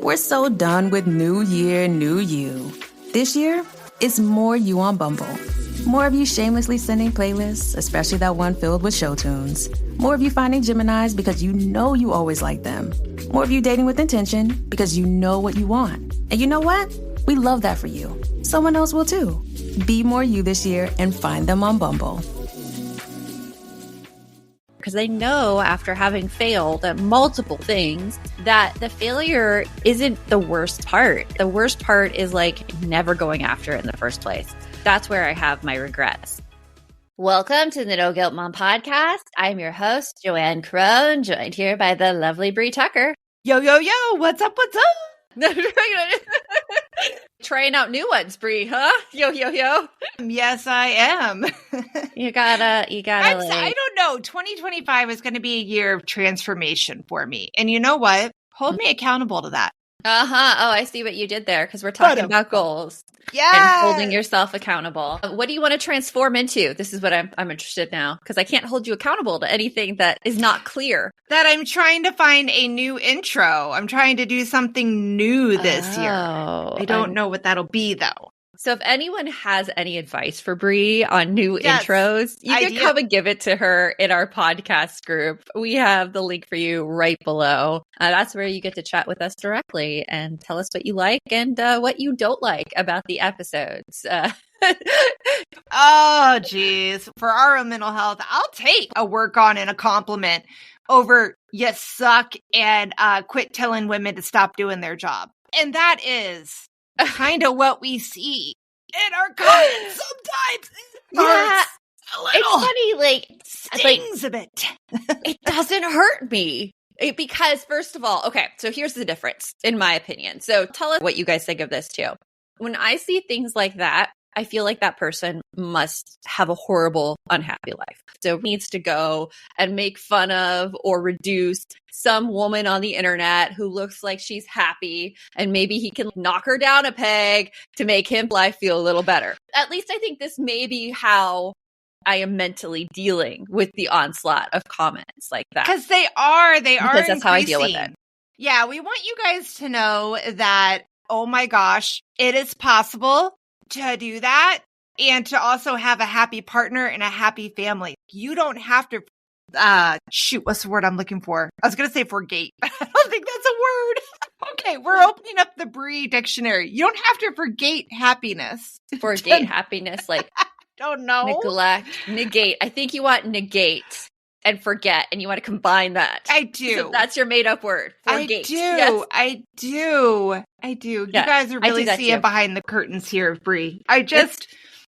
We're so done with new year, new you. This year, it's more you on Bumble. More of you shamelessly sending playlists, especially that one filled with show tunes. More of you finding Geminis because you know you always like them. More of you dating with intention because you know what you want. And you know what? We love that for you. Someone else will too. Be more you this year and find them on Bumble. Because they know after having failed at multiple things that the failure isn't the worst part. The worst part is like never going after it in the first place. That's where I have my regrets. Welcome to the No Guilt Mom podcast. I'm your host, Joanne Crone, joined here by the lovely Bree Tucker. Yo, yo, yo, what's up, what's up? Trying out new ones, Bree, huh? Yo, yo, yo. Yes, I am. You gotta I don't know. 2025 is going to be a year of transformation for me. And you know what? Hold me accountable to that. Uh-huh. Oh, I see what you did there because we're talking about goals. Yeah. And holding yourself accountable. What do you want to transform into? This is what I'm interested now because I can't hold you accountable to anything that is not clear. That I'm trying to find a new intro. I'm trying to do something new this year. I don't know what that'll be though. So if anyone has any advice for Bree on new intros, you can come and give it to her in our podcast group. We have the link for you right below. That's where you get to chat with us directly and tell us what you like and what you don't like about the episodes. Oh, geez. For our own mental health, I'll take a work on and a compliment over you suck and quit telling women to stop doing their job. And that is kind of what we see in our comments sometimes. Yeah, it's funny, stings a bit. It doesn't hurt me. Because first of all, okay, so here's the difference in my opinion. So tell us what you guys think of this too. When I see things like that, I feel like that person must have a horrible, unhappy life. So needs to go and make fun of or reduce some woman on the internet who looks like she's happy, and maybe he can knock her down a peg to make him life feel a little better. At least I think this may be how I am mentally dealing with the onslaught of comments like that. Because they are because that's how I deal with it. Yeah, we want you guys to know that, oh my gosh, it is possible to do that and to also have a happy partner and a happy family. You don't have to what's the word I'm looking for? I was going to say forgate, but I don't think that's a word. Okay, we're opening up the Bree dictionary. You don't have to forgate happiness. Forgate happiness, like don't know. Neglect, negate. I think you want negate and forget, and you want to combine that. I do. So that's your made up word. Forgate. I do. Yes. I do. Yeah, you guys are really seeing behind the curtains here, Bree.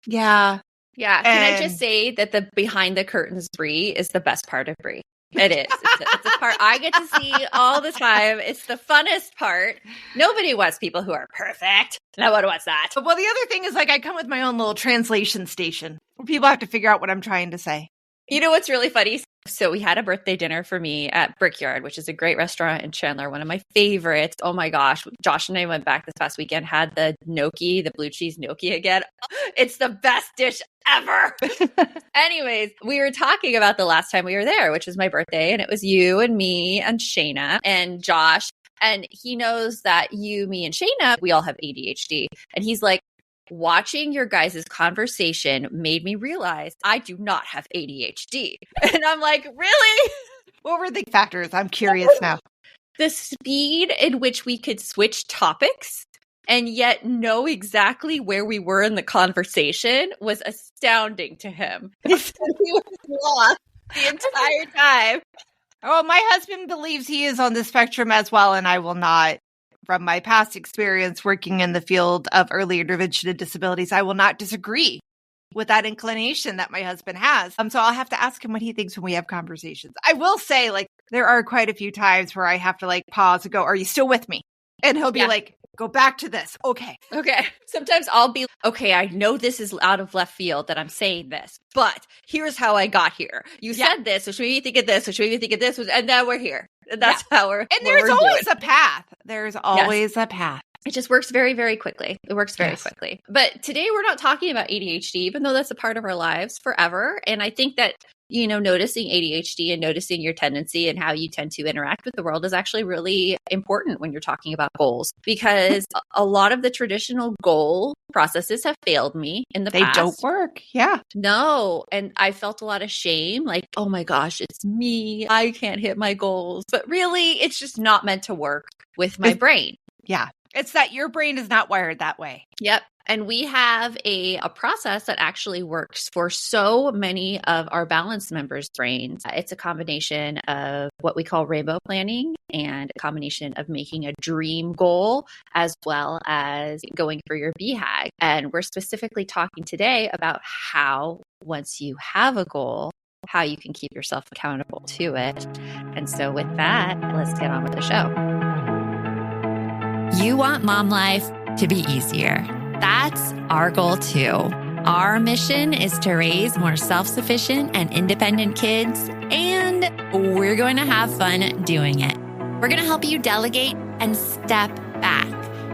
Yeah. Yeah. Can I just say that the behind the curtains Bree is the best part of Bree? It is. It's a part I get to see all the time. It's the funnest part. Nobody wants people who are perfect. No one wants that. Well, the other thing is I come with my own little translation station where people have to figure out what I'm trying to say. You know what's really funny? So we had a birthday dinner for me at Brickyard, which is a great restaurant in Chandler, one of my favorites. Oh my gosh. Josh and I went back this past weekend, had the gnocchi, the blue cheese gnocchi again. It's the best dish ever. Anyways, we were talking about the last time we were there, which was my birthday. And it was you and me and Shayna and Josh. And he knows that you, me, and Shayna, we all have ADHD. And he's like, watching your guys' conversation made me realize I do not have ADHD. And I'm like, really? What were the factors? I'm curious now. The speed in which we could switch topics and yet know exactly where we were in the conversation was astounding to him. He was lost the entire time. Oh, my husband believes he is on the spectrum as well, and I will not. From my past experience working in the field of early intervention and disabilities, I will not disagree with that inclination that my husband has. So I'll have to ask him what he thinks when we have conversations. I will say, there are quite a few times where I have to pause and go, "Are you still with me?" And he'll be like, "Go back to this." Okay. Sometimes I'll be, okay, I know this is out of left field that I'm saying this, but here's how I got here. You said this, which made me think of this, which made me think of this, and now we're here. That's how we're. And there's always a path. There's always a path. It just works very, very quickly. It works very quickly. But today we're not talking about ADHD, even though that's a part of our lives forever. And I think that noticing ADHD and noticing your tendency and how you tend to interact with the world is actually really important when you're talking about goals, because a lot of the traditional goal processes have failed me in the past. They don't work. Yeah. No. And I felt a lot of shame, like, oh my gosh, it's me. I can't hit my goals. But really, it's just not meant to work with my brain. Yeah. It's that your brain is not wired that way. Yep. And we have a process that actually works for so many of our balanced members' brains. It's a combination of what we call rainbow planning and a combination of making a dream goal as well as going for your BHAG. And we're specifically talking today about how, once you have a goal, how you can keep yourself accountable to it. And so with that, let's get on with the show. You want mom life to be easier. That's our goal too. Our mission is to raise more self-sufficient and independent kids, and we're going to have fun doing it. We're going to help you delegate and step back.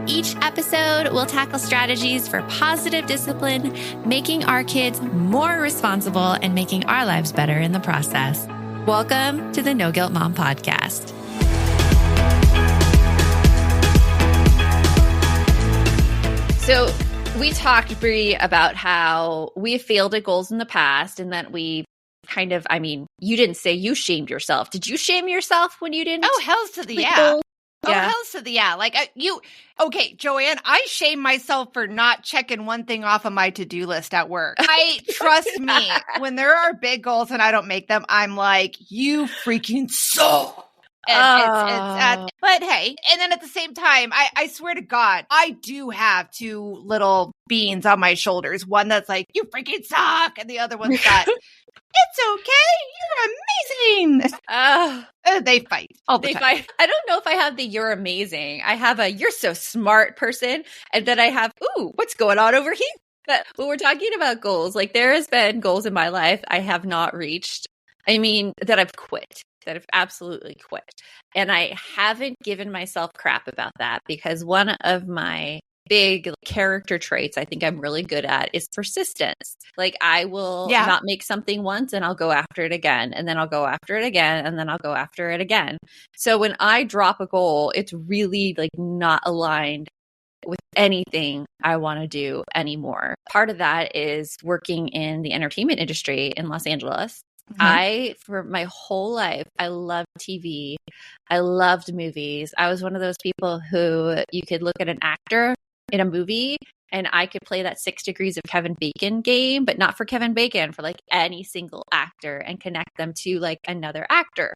Each episode will tackle strategies for positive discipline, making our kids more responsible and making our lives better in the process. Welcome to the No Guilt Mom Podcast. So we talked, Brie, about how we failed at goals in the past, and that we kind of, you didn't say you shamed yourself. Did you shame yourself when you didn't? Oh, hells to the yeah. Goals? Oh, hells to the yeah. Like okay, Joanne, I shame myself for not checking one thing off of my to-do list at work. Trust me, when there are big goals and I don't make them, I'm like, you freaking suck. But hey, and then at the same time, I swear to God, I do have two little beans on my shoulders. One that's like, you freaking suck. And the other one's got, it's okay. You're amazing. They fight all the time. I don't know if I have the you're amazing. I have a you're so smart person. And then I have, ooh, what's going on over here? But when we're talking about goals, like there has been goals in my life I have not reached. That I've quit. That I've absolutely quit. And I haven't given myself crap about that, because one of my big character traits I think I'm really good at is persistence. Like I will not make something once and I'll go after it again, and then I'll go after it again, and then I'll go after it again. So when I drop a goal, it's really like not aligned with anything I want to do anymore. Part of that is working in the entertainment industry in Los Angeles. Mm-hmm. For my whole life, I loved TV. I loved movies. I was one of those people who you could look at an actor in a movie and I could play that 6 Degrees of Kevin Bacon game, but not for Kevin Bacon, for like any single actor, and connect them to like another actor.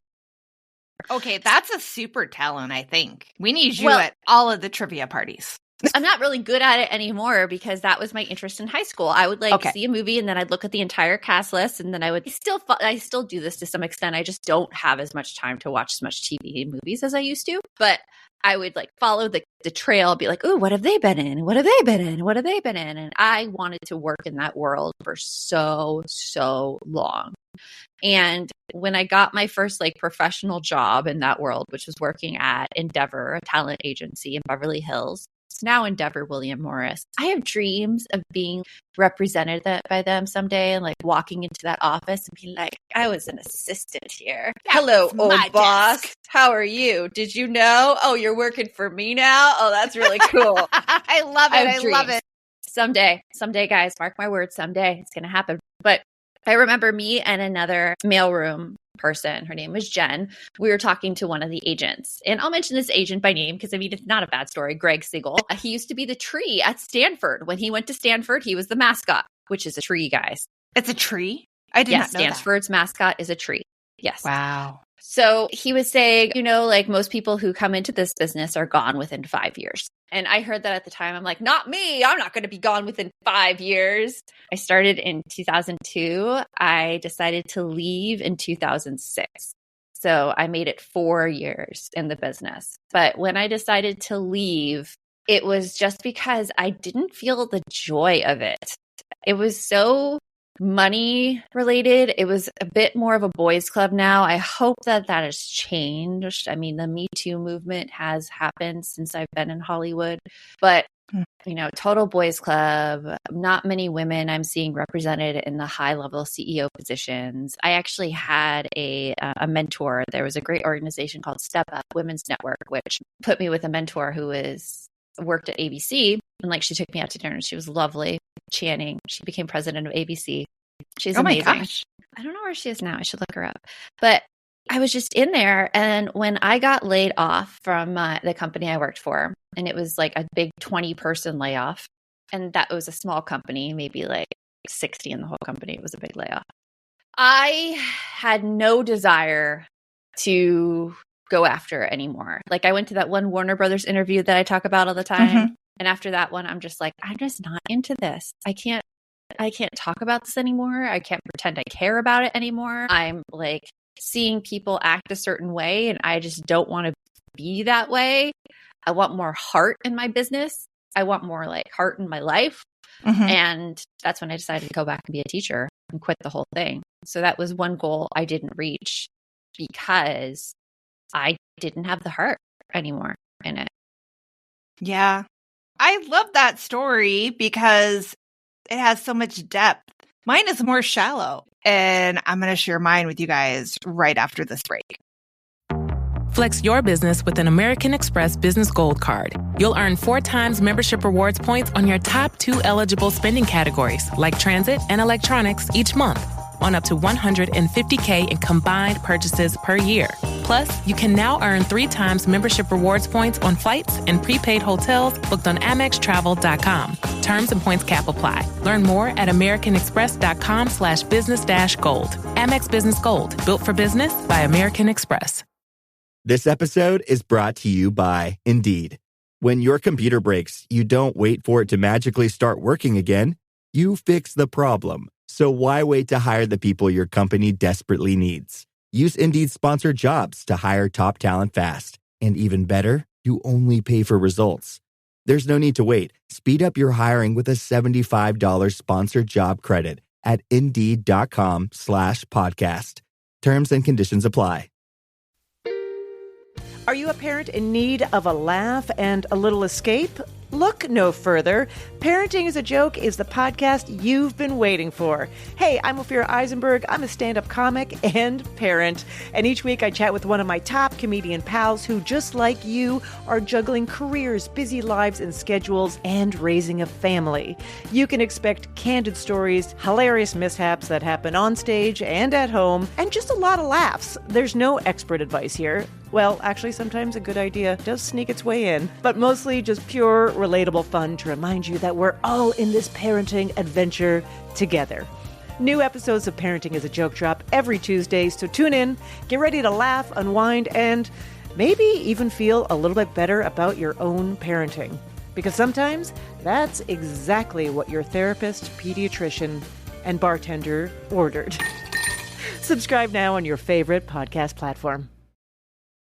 Okay, that's a super talent, I think. We need you at all of the trivia parties. I'm not really good at it anymore, because that was my interest in high school. I would see a movie and then I'd look at the entire cast list, and then I still do this to some extent. I just don't have as much time to watch as much TV and movies as I used to. But I would like follow the trail, be like, oh, what have they been in? What have they been in? What have they been in? And I wanted to work in that world for so long. And when I got my first like professional job in that world, which was working at Endeavor, a talent agency in Beverly Hills, now Endeavor William Morris, I have dreams of being represented by them someday, and like walking into that office and being like, I was an assistant here. Hello, old boss. Desk. How are you? Did you know? Oh, you're working for me now? Oh, that's really cool. I love it. I love it. Someday, guys, mark my words, someday it's going to happen. But I remember me and another mailroom person, her name was Jen. We were talking to one of the agents, and I'll mention this agent by name because it's not a bad story. Greg Siegel. He used to be the tree at Stanford. When he went to Stanford, he was the mascot, which is a tree, guys. It's a tree? I did not know Stanford's mascot is a tree. Yes. Wow. So he was saying, like most people who come into this business are gone within 5 years. And I heard that at the time. I'm like, not me. I'm not going to be gone within 5 years. I started in 2002. I decided to leave in 2006. So I made it 4 years in the business. But when I decided to leave, it was just because I didn't feel the joy of it. It was so money related. It was a bit more of a boys club now. I hope that has changed. I mean, the Me Too movement has happened since I've been in Hollywood, but Total boys club, not many women I'm seeing represented in the high level CEO positions. I actually had a mentor. There was a great organization called Step Up Women's Network, which put me with a mentor who worked at ABC. And she took me out to dinner and she was lovely. Channing. She became president of ABC. She's amazing. My gosh. I don't know where she is now. I should look her up. But I was just in there. And when I got laid off from the company I worked for, and it was like a big 20-person layoff, and that was a small company, maybe like 60 in the whole company. It was a big layoff. I had no desire to go after it anymore. I went to that one Warner Brothers interview that I talk about all the time. Mm-hmm. And after that one, I'm just not into this. I can't talk about this anymore. I can't pretend I care about it anymore. I'm seeing people act a certain way, and I just don't want to be that way. I want more heart in my business. I want more heart in my life. Mm-hmm. And that's when I decided to go back and be a teacher and quit the whole thing. So that was one goal I didn't reach because I didn't have the heart anymore in it. Yeah. I love that story because it has so much depth. Mine is more shallow, and I'm going to share mine with you guys right after this break. Flex your business with an American Express Business Gold Card. You'll earn 4 times membership rewards points on your top 2 eligible spending categories, like transit and electronics, each month, on up to $150K in combined purchases per year. Plus, you can now earn 3 times membership rewards points on flights and prepaid hotels booked on AmexTravel.com. Terms and points cap apply. Learn more at americanexpress.com/business-gold. Amex Business Gold, built for business by American Express. This episode is brought to you by Indeed. When your computer breaks, you don't wait for it to magically start working again. You fix the problem. So why wait to hire the people your company desperately needs? Use Indeed's sponsored jobs to hire top talent fast. And even better, you only pay for results. There's no need to wait. Speed up your hiring with a $75 sponsored job credit at Indeed.com/podcast. Terms and conditions apply. Are you a parent in need of a laugh and a little escape? Look no further. Parenting is a Joke is the podcast you've been waiting for. Hey, I'm Ophira Eisenberg. I'm a stand-up comic and parent. And each week I chat with one of my top comedian pals who, just like you, are juggling careers, busy lives and schedules, and raising a family. You can expect candid stories, hilarious mishaps that happen on stage and at home, and just a lot of laughs. There's no expert advice here. Well, actually, sometimes a good idea does sneak its way in, but mostly just pure, relatable fun to remind you that we're all in this parenting adventure together. New episodes of Parenting is a Joke drop every Tuesday, so tune in, get ready to laugh, unwind, and maybe even feel a little bit better about your own parenting. Because sometimes that's exactly what your therapist, pediatrician, and bartender ordered. Subscribe now on your favorite podcast platform.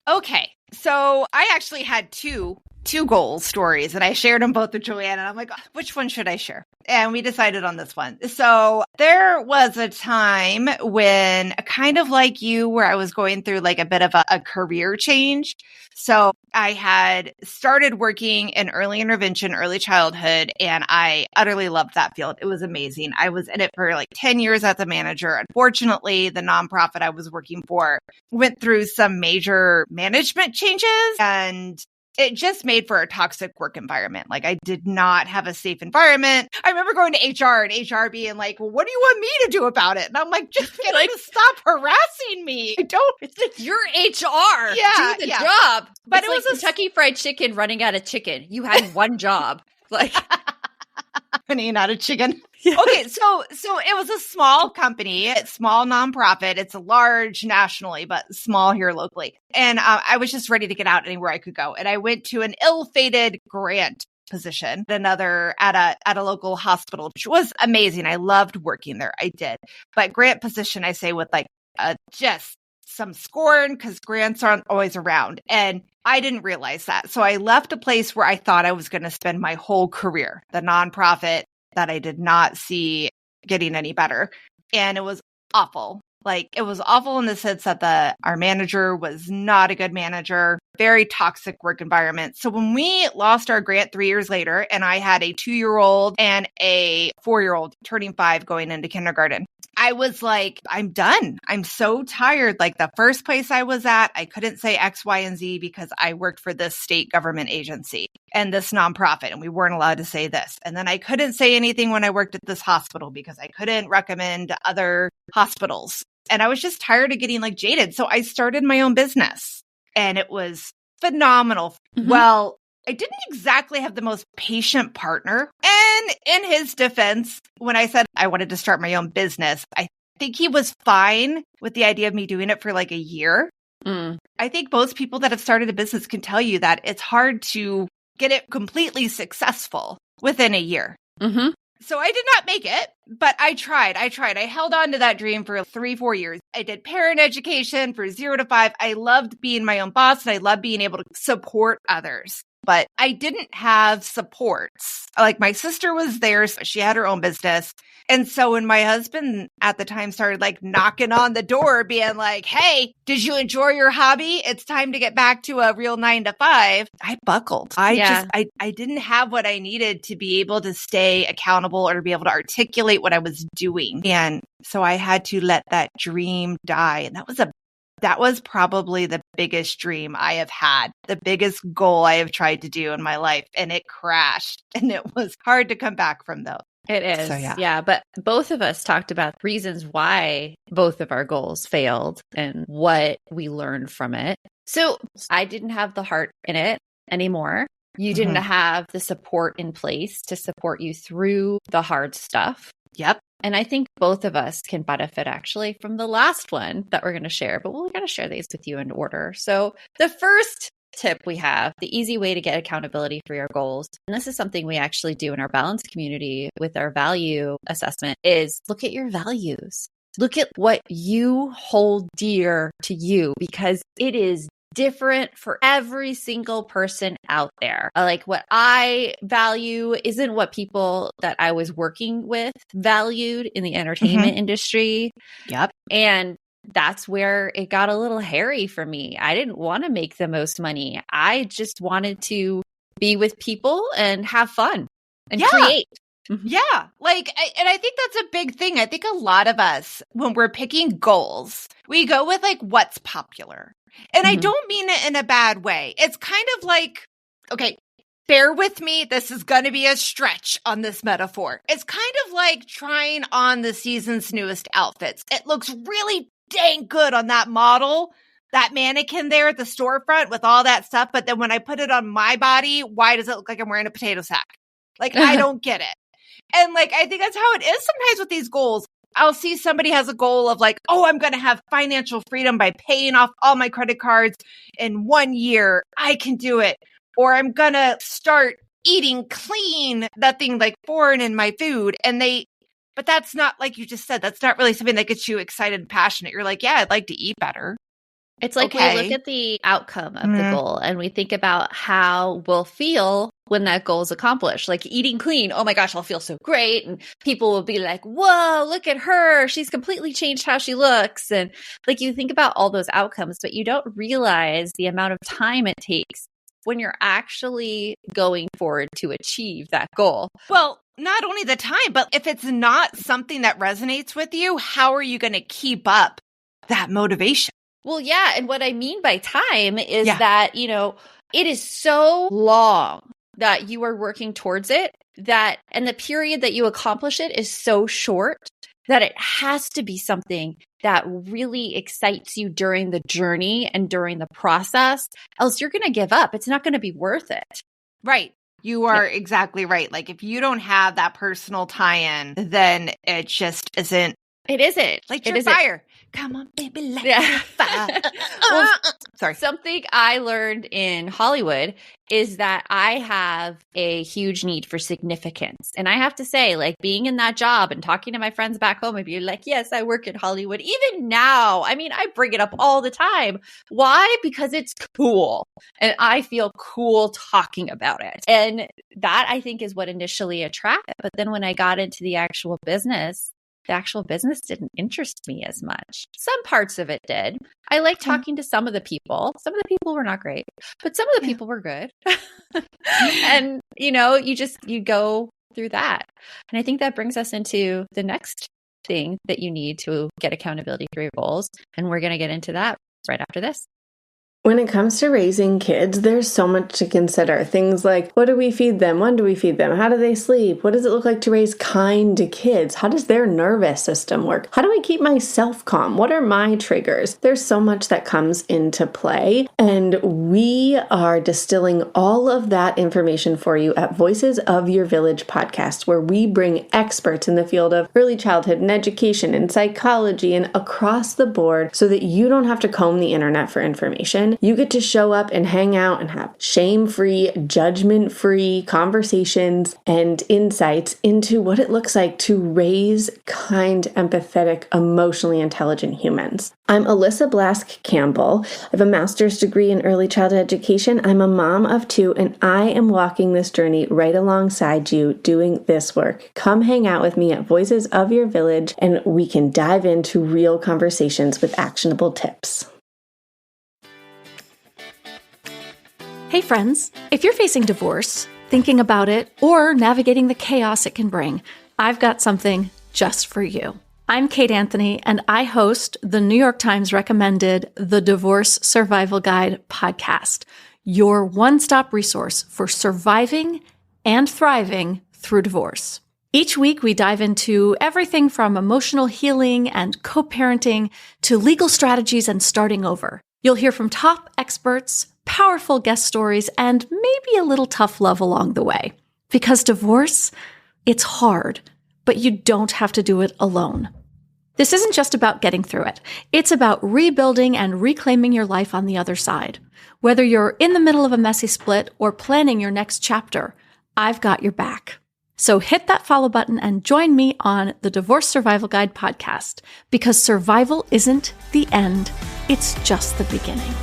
Okay, so I actually had two goal stories, and I shared them both with Joanne, and I'm like, which one should I share? And we decided on this one. So there was a time when, kind of like you, where I was going through a bit of a career change. So I had started working in early intervention, early childhood, and I utterly loved that field. It was amazing. I was in it for 10 years as a manager. Unfortunately, the nonprofit I was working for went through some major management changes, and it just made for a toxic work environment. I did not have a safe environment. I remember going to HR and HR being like, well, what do you want me to do about it? And I'm like, just get them to stop harassing me. I don't. You're HR. Yeah, do the job. But it's it was Kentucky Fried Chicken running out of chicken. You had one job. Running out of chicken. Yeah. Okay, so it was a small company, it's small nonprofit. It's a large nationally, but small here locally. And I was just ready to get out anywhere I could go. And I went to an ill-fated grant position, another at a local hospital, which was amazing. I loved working there. I did. But grant position, I say with just some scorn, because grants aren't always around. And I didn't realize that. So I left a place where I thought I was going to spend my whole career, the nonprofit that I did not see getting any better. And it was awful. Like, it was awful in the sense that our manager was not a good manager, very toxic work environment. So when we lost our grant 3 years later, and I had a 2-year-old and a 4-year-old turning 5 going into kindergarten, I was like, I'm done. I'm so tired. Like, the first place I was at, I couldn't say X, Y, and Z because I worked for this state government agency and this nonprofit, and we weren't allowed to say this. And then I couldn't say anything when I worked at this hospital because I couldn't recommend other hospitals. And I was just tired of getting like jaded. So I started my own business, and it was phenomenal. Mm-hmm. Well, I didn't exactly have the most patient partner. And in his defense, when I said I wanted to start my own business, I think he was fine with the idea of me doing it for like a year. I think most people that have started a business can tell you that it's hard to get it completely successful within a year. Mm-hmm. So I did not make it, but I tried. I held on to that dream for 3-4 years. I did parent education for 0 to 5. I loved being my own boss, and I loved being able to support others. But I didn't have supports. Like, my sister was there, so she had her own business. And so when my husband at the time started like knocking on the door, being like, hey, did you enjoy your hobby? It's time to get back to a real 9 to 5. I buckled. I didn't have what I needed to be able to stay accountable or to be able to articulate what I was doing. And so I had to let that dream die. And that was probably the biggest dream I have had, the biggest goal I have tried to do in my life. And it crashed, and it was hard to come back from those. It is. So, yeah. But both of us talked about reasons why both of our goals failed and what we learned from it. So I didn't have the heart in it anymore. You didn't have the support in place to support you through the hard stuff. Yep. And I think both of us can benefit actually from the last one that we're going to share, but we're going to share these with you in order. So the first tip we have, the easy way to get accountability for your goals, and this is something we actually do in our balance community with our value assessment, is look at your values. Look at what you hold dear to you, because it is different for every single person out there. Like, what I value isn't what people that I was working with valued in the entertainment industry. Yep. And that's where it got a little hairy for me. I didn't want to make the most money. I just wanted to be with people and have fun and create. Yeah. Like, and I think that's a big thing. I think a lot of us, when we're picking goals, we go with like what's popular. And I don't mean it in a bad way. It's kind of like, okay, bear with me. This is going to be a stretch on this metaphor. It's kind of like trying on the season's newest outfits. It looks really dang good on that model, that mannequin there at the storefront with all that stuff. But then when I put it on my body, why does it look like I'm wearing a potato sack? Like, I don't get it. And like, I think that's how it is sometimes with these goals. I'll see somebody has a goal of like, oh, I'm going to have financial freedom by paying off all my credit cards in 1 year. I can do it. Or I'm going to start eating clean, nothing like foreign in my food. But that's not, like you just said, that's not really something that gets you excited and passionate. You're like, yeah, I'd like to eat better. It's like we look at the outcome of the goal and we think about how we'll feel when that goal is accomplished. Like eating clean, oh my gosh, I'll feel so great. And people will be like, whoa, look at her. She's completely changed how she looks. And like, you think about all those outcomes, but you don't realize the amount of time it takes when you're actually going forward to achieve that goal. Well, not only the time, but if it's not something that resonates with you, how are you going to keep up that motivation? Well, yeah. And what I mean by time is that, you know, it is so long that you are working towards it, and the period that you accomplish it is so short that it has to be something that really excites you during the journey and during the process. Else you're going to give up. It's not going to be worth it. Right. You are exactly right. Like, if you don't have that personal tie-in, then it just isn't. It isn't. Light your fire. Come on, baby, light your fire. Sorry. Something I learned in Hollywood is that I have a huge need for significance. And I have to say, like, being in that job and talking to my friends back home and being like, yes, I work in Hollywood. Even now, I mean, I bring it up all the time. Why? Because it's cool. And I feel cool talking about it. And that, I think, is what initially attracted. But then when I got into the actual business, the actual business didn't interest me as much. Some parts of it did. I liked talking to some of the people. Some of the people were not great, but some of the people were good. And, you go through that. And I think that brings us into the next thing that you need to get accountability through your goals. And we're going to get into that right after this. When it comes to raising kids, there's so much to consider. Things like, what do we feed them? When do we feed them? How do they sleep? What does it look like to raise kind kids? How does their nervous system work? How do I keep myself calm? What are my triggers? There's so much that comes into play, and we are distilling all of that information for you at Voices of Your Village podcast, where we bring experts in the field of early childhood and education and psychology and across the board so that you don't have to comb the internet for information. You get to show up and hang out and have shame-free, judgment-free conversations and insights into what it looks like to raise kind, empathetic, emotionally intelligent humans. I'm Alyssa Blask Campbell. I have a master's degree in early childhood education. I'm a mom of 2, and I am walking this journey right alongside you doing this work. Come hang out with me at Voices of Your Village, and we can dive into real conversations with actionable tips. Hey friends, if you're facing divorce, thinking about it, or navigating the chaos it can bring, I've got something just for you. I'm Kate Anthony, and I host the New York Times recommended The Divorce Survival Guide podcast, your one-stop resource for surviving and thriving through divorce. Each week, we dive into everything from emotional healing and co-parenting to legal strategies and starting over. You'll hear from top experts, powerful guest stories, and maybe a little tough love along the way. Because divorce, it's hard, but you don't have to do it alone. This isn't just about getting through it. It's about rebuilding and reclaiming your life on the other side. Whether you're in the middle of a messy split or planning your next chapter, I've got your back. So hit that follow button and join me on the Divorce Survival Guide podcast, because survival isn't the end, it's just the beginning.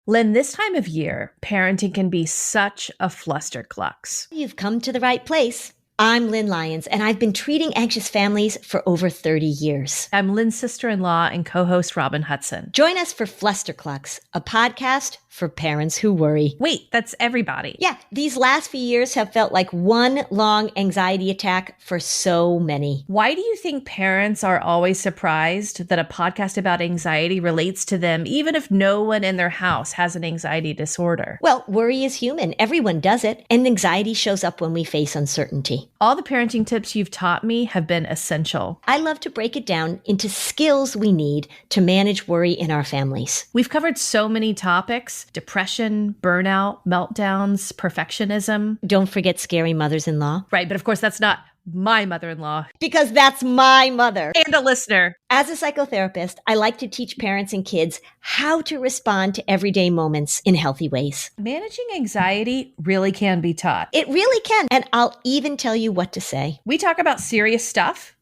Lynn, this time of year, parenting can be such a flusterclux. You've come to the right place. I'm Lynn Lyons, and I've been treating anxious families for over 30 years. I'm Lynn's sister-in-law and co-host Robin Hudson. Join us for Flusterclux, a podcast for parents who worry. Wait, that's everybody. Yeah, these last few years have felt like one long anxiety attack for so many. Why do you think parents are always surprised that a podcast about anxiety relates to them, even if no one in their house has an anxiety disorder? Well, worry is human. Everyone does it. And anxiety shows up when we face uncertainty. All the parenting tips you've taught me have been essential. I love to break it down into skills we need to manage worry in our families. We've covered so many topics: depression, burnout, meltdowns, perfectionism. Don't forget scary mothers-in-law. Right, but of course that's not my mother-in-law. Because that's my mother. And a listener. As a psychotherapist, I like to teach parents and kids how to respond to everyday moments in healthy ways. Managing anxiety really can be taught. It really can. And I'll even tell you what to say. We talk about serious stuff,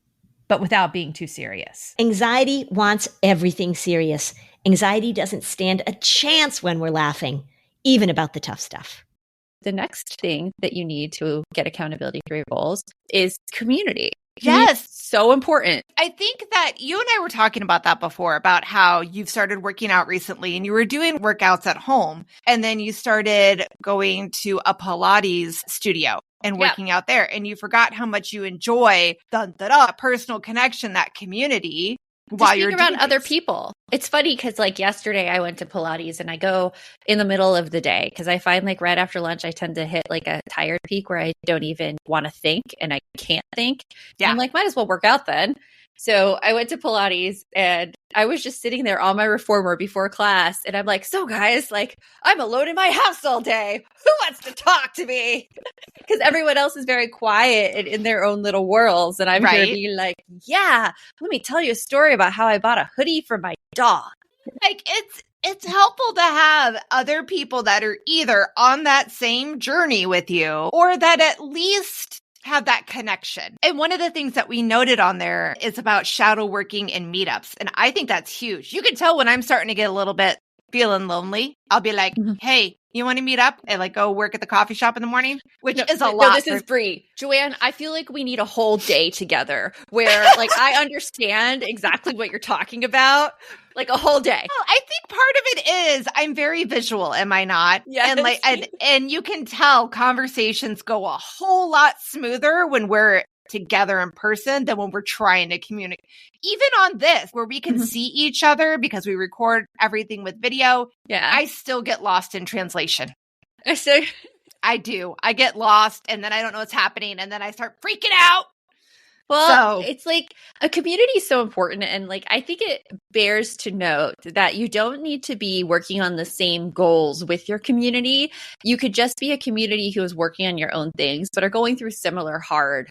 but without being too serious. Anxiety wants everything serious. Anxiety doesn't stand a chance when we're laughing, even about the tough stuff. The next thing that you need to get accountability through your goals is community. Yes. So important. I think that you and I were talking about that before, about how you've started working out recently and you were doing workouts at home. And then you started going to a Pilates studio and working out there. And you forgot how much you enjoy the personal connection, that community. While you're around other people. It's funny because like yesterday I went to Pilates and I go in the middle of the day because I find like right after lunch I tend to hit like a tired peak where I don't even want to think and I can't think. Yeah. I'm like, might as well work out then. So I went to Pilates and I was just sitting there on my reformer before class. And I'm like, so guys, like I'm alone in my house all day. Who wants to talk to me? Because everyone else is very quiet and in their own little worlds. And I'm here to be like, yeah, let me tell you a story about how I bought a hoodie for my dog. Like it's helpful to have other people that are either on that same journey with you or that at least have that connection. And one of the things that we noted on there is about shadow working and meetups. And I think that's huge. You can tell when I'm starting to get a little bit feeling lonely, I'll be like, hey, you want to meet up and like go work at the coffee shop in the morning? Which is a lot. No, this is Brie. Joanne, I feel like we need a whole day together where like I understand exactly what you're talking about. Like a whole day. Well, I think part of it is I'm very visual, am I not? Yes. And like and you can tell conversations go a whole lot smoother when we're together in person than when we're trying to communicate. Even on this, where we can see each other because we record everything with video, I still get lost in translation. So I do. I get lost and then I don't know what's happening and then I start freaking out. Well, it's like a community is so important. And like, I think it bears to note that you don't need to be working on the same goals with your community. You could just be a community who is working on your own things, but are going through similar hard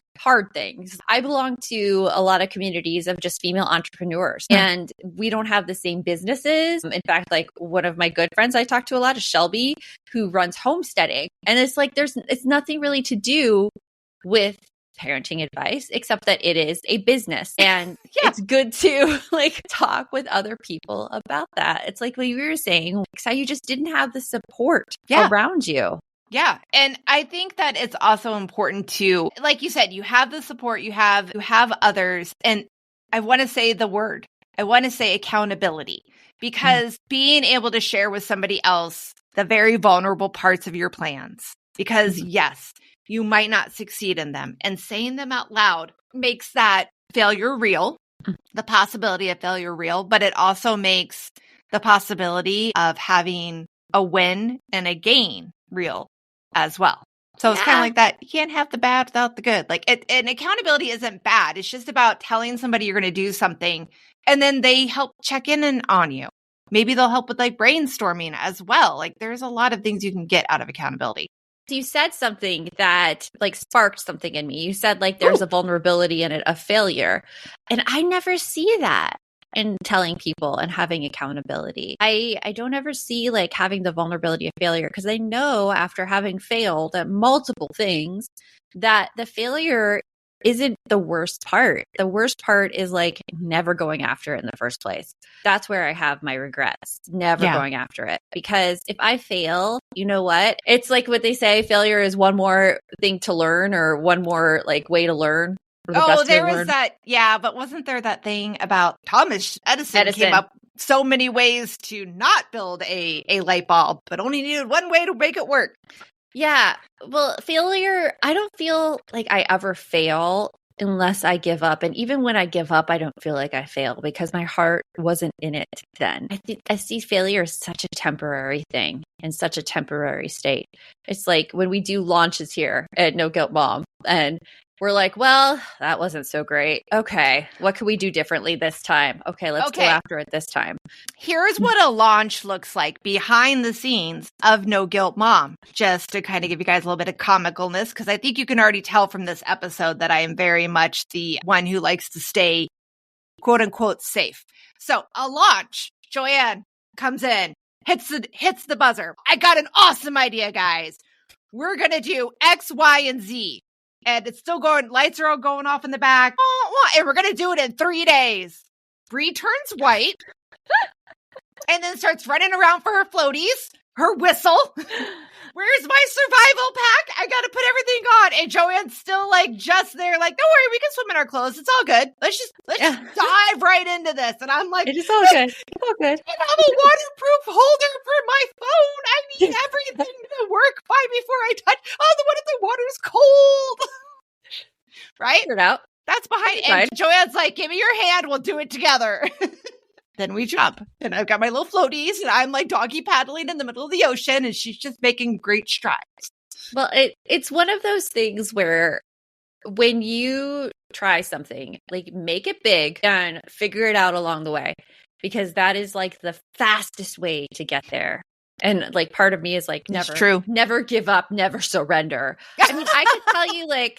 things. I belong to a lot of communities of just female entrepreneurs and we don't have the same businesses. In fact, like one of my good friends I talk to a lot is Shelby, who runs homesteading. And it's like, it's nothing really to do with parenting advice, except that it is a business and it's good to like talk with other people about that. It's like what you were saying, how you just didn't have the support around you. Yeah. And I think that it's also important to, like you said, you have the support, you have others. And I want to say accountability, because being able to share with somebody else the very vulnerable parts of your plans, because yes, you might not succeed in them. And saying them out loud makes that failure real, the possibility of failure real, but it also makes the possibility of having a win and a gain real as well. So it's kind of like that. You can't have the bad without the good. Like, and accountability isn't bad. It's just about telling somebody you're going to do something and then they help check in on you. Maybe they'll help with like brainstorming as well. Like there's a lot of things you can get out of accountability. You said something that like sparked something in me. You said like there's a vulnerability in it, a failure. And I never see that in telling people and having accountability. I don't ever see like having the vulnerability of failure, because I know after having failed at multiple things that the failure isn't the worst part. The worst part is like never going after it in the first place. That's where I have my regrets, never going after it. Because if I fail, you know what? It's like what they say, failure is one more thing to learn, or one more like way to learn. Oh, there was that. Yeah. But wasn't there that thing about Thomas Edison came up so many ways to not build a light bulb, but only needed one way to make it work. Yeah. Well, failure, I don't feel like I ever fail unless I give up. And even when I give up, I don't feel like I fail because my heart wasn't in it then. I see failure as such a temporary thing and such a temporary state. It's like when we do launches here at No Guilt Mom and we're like, well, that wasn't so great. Okay, what can we do differently this time? Okay, let's go after it this time. Here's what a launch looks like behind the scenes of No Guilt Mom, just to kind of give you guys a little bit of comicalness, because I think you can already tell from this episode that I am very much the one who likes to stay, quote unquote, safe. So a launch, Joanne comes in, hits the buzzer. I got an awesome idea, guys. We're going to do X, Y, and Z. And it's still going, lights are all going off in the back. And we're going to do it in 3 days. Bree turns white and then starts running around for her floaties, her whistle. Where's my survival pack? I got to put everything on. And Joanne's still like just there, like, don't worry, we can swim in our clothes. It's all good. Let's just dive right into this. And I'm like, it's all good. It's all good. I have a waterproof holder for my phone. I need everything to work fine before I touch. Oh, what if the water's cold? Right? Figure it out. That's behind. And Joanne's like, give me your hand. We'll do it together. Then we jump. And I've got my little floaties and I'm like doggy paddling in the middle of the ocean and she's just making great strides. Well, it's one of those things where when you try something, like make it big and figure it out along the way, because that is like the fastest way to get there. And like part of me is like, never give up, never surrender. I mean, I could tell you like,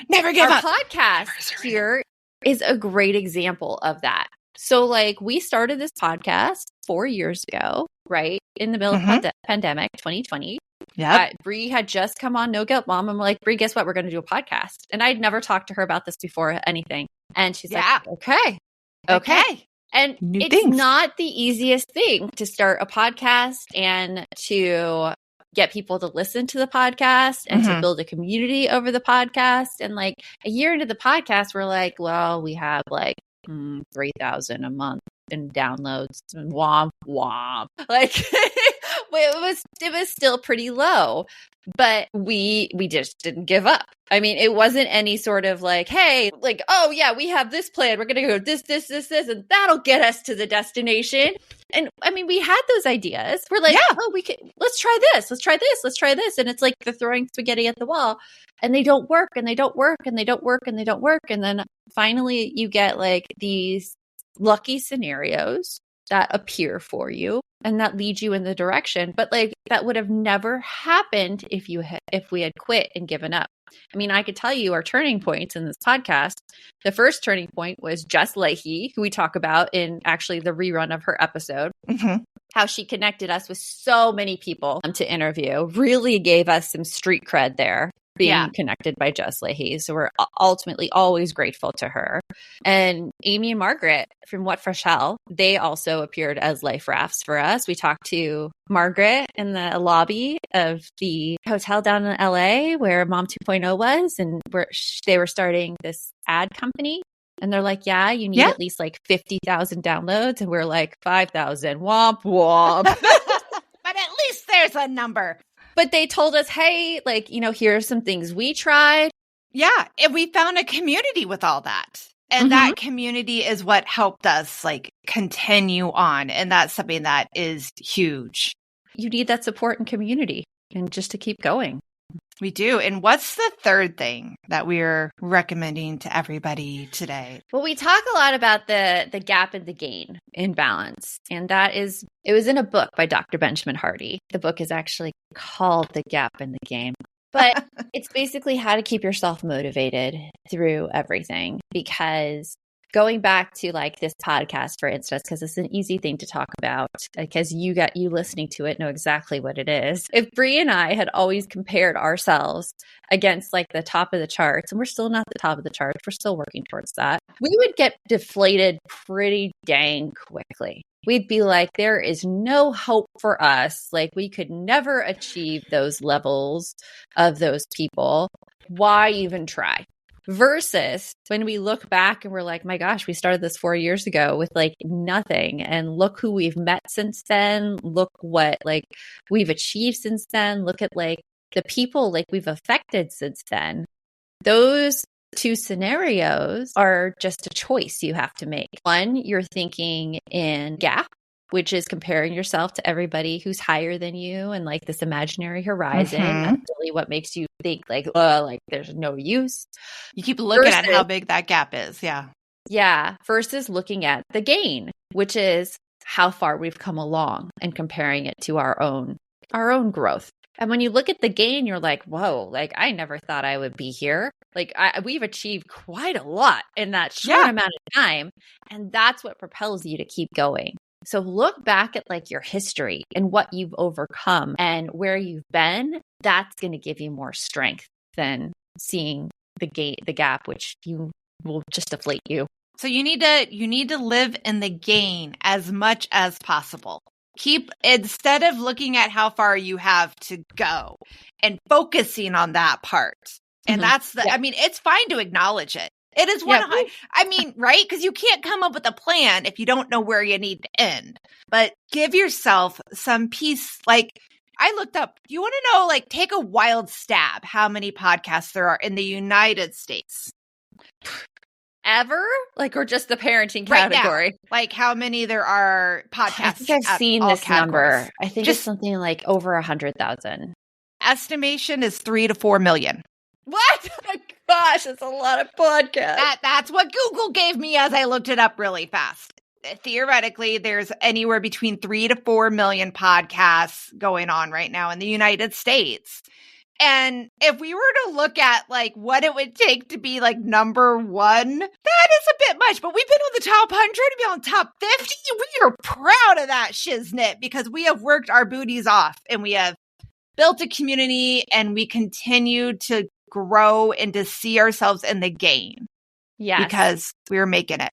never give up. Our podcast here is a great example of that. So like we started this podcast 4 years ago, right? In the middle of pandemic, 2020. Yeah. Bree had just come on No Guilt Mom. I'm like, Bree, guess what? We're going to do a podcast. And I'd never talked to her about this before anything. And she's like, okay. And New it's things. not the easiest thing to start a podcast and to get people to listen to the podcast and to build a community over the podcast. And like a year into the podcast, we're like, well, we have like 3,000 a month in downloads and womp womp. Like it was still pretty low, but we just didn't give up. I mean, it wasn't any sort of like, hey, like, oh yeah, we have this plan. We're going to go this, and that'll get us to the destination. And I mean, we had those ideas. We're like, oh, we could, let's try this. Let's try this. Let's try this. And it's like the throwing spaghetti at the wall and they don't work and they don't work and they don't work and they don't work. And then finally you get like these lucky scenarios that appear for you and that lead you in the direction. But like that would have never happened if we had quit and given up. I mean, I could tell you our turning points in this podcast. The first turning point was Jess Leahy, who we talk about in actually the rerun of her episode. How she connected us with so many people to interview, really gave us some street cred there, being connected by Jess Leahy. So we're ultimately always grateful to her. And Amy and Margaret from What Fresh Hell, they also appeared as life rafts for us. We talked to Margaret in the lobby of the hotel down in LA where Mom 2.0 was, and they were starting this ad company. And they're like, yeah, you need at least like 50,000 downloads. And we're like, 5,000. Womp, womp. But at least there's a number. But they told us, hey, like, you know, here are some things we tried. Yeah. And we found a community with all that. And that community is what helped us like continue on. And that's something that is huge. You need that support and community and just to keep going. We do. And what's the third thing that we're recommending to everybody today? Well, we talk a lot about the gap and the gain in balance. And it was in a book by Dr. Benjamin Hardy. The book is actually called The Gap and the Gain. But it's basically how to keep yourself motivated through everything. Because going back to like this podcast, for instance, because it's an easy thing to talk about because you listening to it know exactly what it is. If Bree and I had always compared ourselves against like the top of the charts, and we're still not the top of the charts, we're still working towards that, we would get deflated pretty dang quickly. We'd be like, there is no hope for us. Like we could never achieve those levels of those people. Why even try? Versus when we look back and we're like, my gosh, we started this 4 years ago with like nothing. And look who we've met since then. Look what like we've achieved since then. Look at like the people like we've affected since then. Those two scenarios are just a choice you have to make. One, you're thinking in gap, which is comparing yourself to everybody who's higher than you and like this imaginary horizon. That's really what makes you think like there's no use. You keep looking at how big that gap is. Yeah. Yeah. Versus looking at the gain, which is how far we've come along and comparing it to our own growth. And when you look at the gain, you're like, whoa, like I never thought I would be here. Like we've achieved quite a lot in that short amount of time. And that's what propels you to keep going. So look back at like your history and what you've overcome and where you've been. That's going to give you more strength than seeing the gap, which you will just deflate you. So you need to live in the gain as much as possible. Instead of looking at how far you have to go and focusing on that part. And that's I mean, it's fine to acknowledge it. It is I mean, right? Because you can't come up with a plan if you don't know where you need to end. But give yourself some peace. Like I looked up, you want to know, like take a wild stab how many podcasts there are in the United States. Ever? Like, or just the parenting category? Right now, like how many there are podcasts? I think I've seen this number. I think it's something like over 100,000. Estimation is 3 to 4 million. What? Oh my gosh, that's a lot of podcasts. That's what Google gave me as I looked it up really fast. Theoretically, there's anywhere between 3 to 4 million podcasts going on right now in the United States. And if we were to look at like what it would take to be like number one, that is a bit much. But we've been on the top 100, we've been on top 50. We are proud of that shiznit because we have worked our booties off and we have built a community and we continue to grow and to see ourselves in the game. Yes. Because we're making it.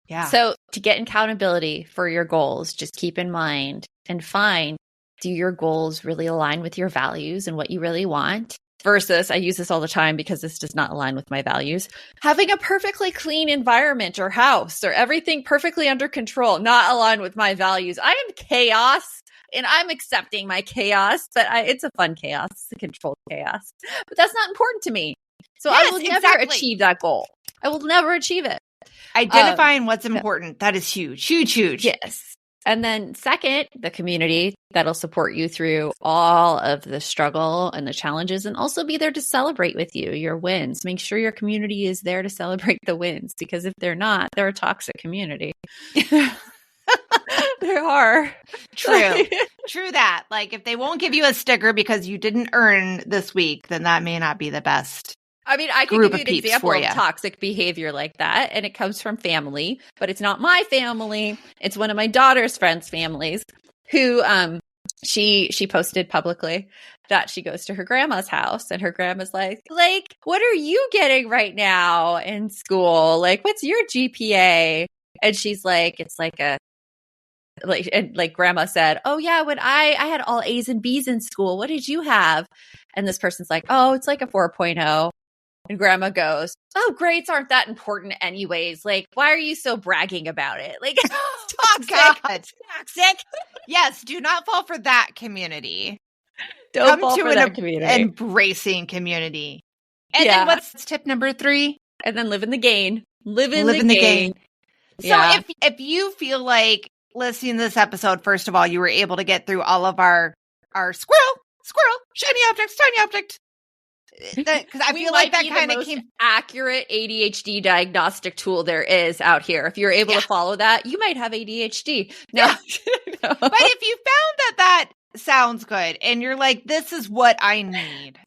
Yeah. So to get accountability for your goals, just keep in mind and find, do your goals really align with your values and what you really want? Versus, I use this all the time because this does not align with my values, having a perfectly clean environment or house or everything perfectly under control, not align with my values. I am chaos and I'm accepting my chaos, but it's a fun chaos. It's a controlled chaos, but that's not important to me. So I will never achieve that goal. I will never achieve it. Identifying what's important. That is huge, huge, huge. Yes. And then second, the community that'll support you through all of the struggle and the challenges and also be there to celebrate with you your wins. Make sure your community is there to celebrate the wins, because if they're not, they're a toxic community. They are. True. True that. Like if they won't give you a sticker because you didn't earn this week, then that may not be the best. I mean, I can give you an example of toxic behavior like that, and it comes from family, but it's not my family. It's one of my daughter's friends' families who she posted publicly that she goes to her grandma's house, and her grandma's like, what are you getting right now in school? Like, what's your GPA? And she's like, it's like a like grandma said, oh yeah, when I had all A's and B's in school, what did you have? And this person's like, oh, it's like a 4.0. And grandma goes, oh, grades aren't that important anyways. Like, why are you so bragging about it? Like, toxic. Toxic. Yes, do not fall for that community. Don't fall for that community. Embracing community. And then what's tip number 3? And then live in the gain. Live in the gain. So if you feel like listening to this episode, first of all, you were able to get through all of our squirrel, shiny object, tiny object. Because I feel like that kind of came accurate ADHD diagnostic tool there is out here. If you're able to follow that, you might have ADHD. No. But if you found that sounds good and you're like, this is what I need,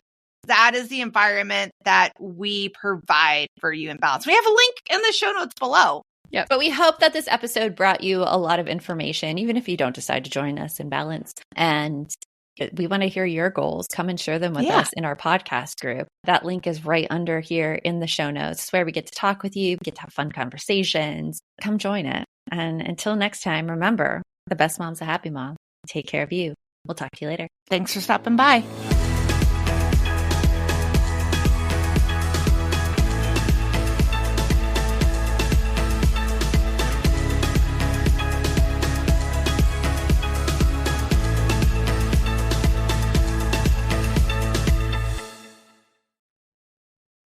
that is the environment that we provide for you in Balance. We have a link in the show notes below. Yeah, but we hope that this episode brought you a lot of information, even if you don't decide to join us in Balance. And we want to hear your goals. Come and share them with us in our podcast group. That link is right under here in the show notes. It's where we get to talk with you, we get to have fun conversations. Come join it. And until next time, remember, the best mom's a happy mom. Take care of you. We'll talk to you later. Thanks for stopping by.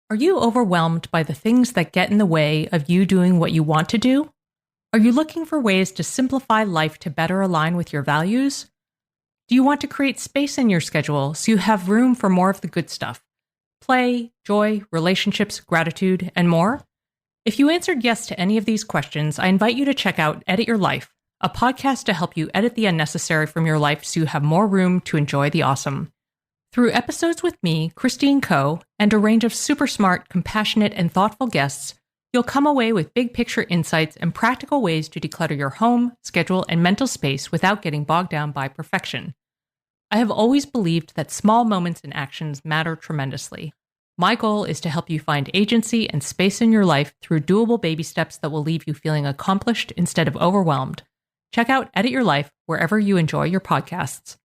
Are you overwhelmed by the things that get in the way of you doing what you want to do? Are you looking for ways to simplify life to better align with your values? Do you want to create space in your schedule so you have room for more of the good stuff? Play, joy, relationships, gratitude, and more? If you answered yes to any of these questions, I invite you to check out Edit Your Life, a podcast to help you edit the unnecessary from your life so you have more room to enjoy the awesome. Through episodes with me, Christine Coe, and a range of super smart, compassionate, and thoughtful guests, you'll come away with big picture insights and practical ways to declutter your home, schedule, and mental space without getting bogged down by perfection. I have always believed that small moments and actions matter tremendously. My goal is to help you find agency and space in your life through doable baby steps that will leave you feeling accomplished instead of overwhelmed. Check out Edit Your Life wherever you enjoy your podcasts.